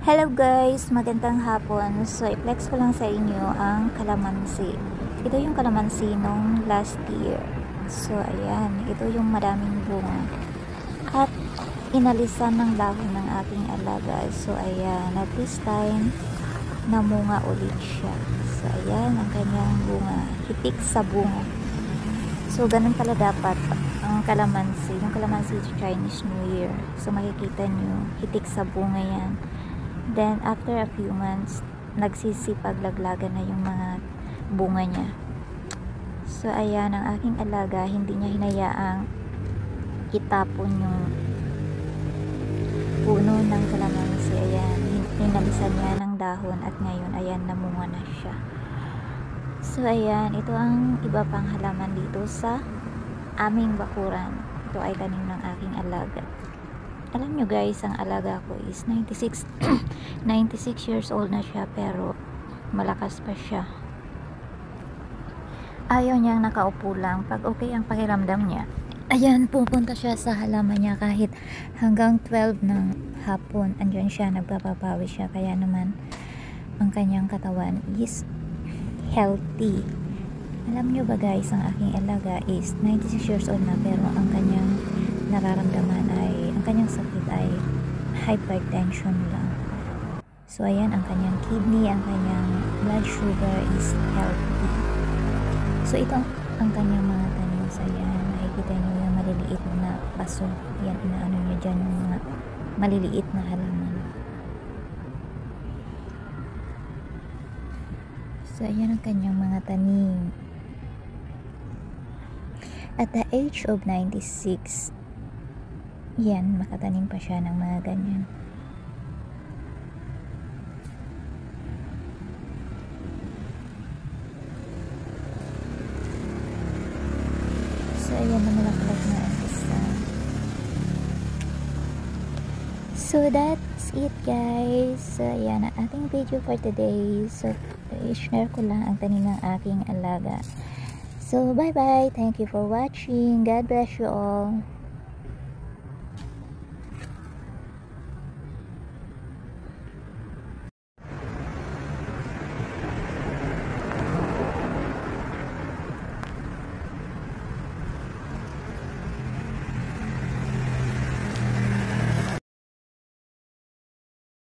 Hello guys, magandang hapon. So i-flex ko lang sa inyo ang kalamansi. Ito yung kalamansi nung last year. So ayan, ito yung maraming bunga. At inalisan ng dahon ng aking alaga. So ayan, at this time namunga ulit siya. So ayan ang kanyang bunga, hitik sa bunga. So ganun pala dapat ang kalamansi, yung kalamansi Chinese New Year. So makikita nyo, hitik sa bunga yan. Then after a few months, nagsisipag-laglagan na yung mga bunga niya. So ayan, ang aking alaga, hindi niya hinayaang itapon yung puno ng kalamansi. Ayan, hinalisan niya ng dahon at ngayon, ayan, namunga na siya. So ayan, ito ang iba pang halaman dito sa aming bakuran. Ito ay tanim ng aking alaga. Alam nyo guys, ang alaga ko is 96 years old na siya, pero malakas pa siya. Ayaw niyang nakaupo lang. Pag okay ang pakiramdam niya, ayan, pupunta siya sa halaman niya kahit hanggang 12 ng hapon. Andyan siya, nagpapapawi siya. Kaya naman, ang kanyang katawan is healthy. Alam nyo ba guys, ang aking alaga is 96 years old na, pero ang kanyang nararamdaman ay, ang kanyang sakit ay hypertension lang. So ayan, ang kanyang kidney, ang kanyang blood sugar is healthy. So ito ang kanyang mga tanim. So ayan, makikita nyo yung maliliit na paso. Yan, inaano nyo dyan yung mga maliliit na halaman. So ayan ang kanyang mga tanim. At the age of 96, yan, makatanim pa siya ng mga ganyan. So ayan, namulaklak na ang isa. So that's it guys. So ayan ang ating video for today. So i-share ko lang ang tanim ng aking alaga. So bye bye, thank you for watching. God bless you all.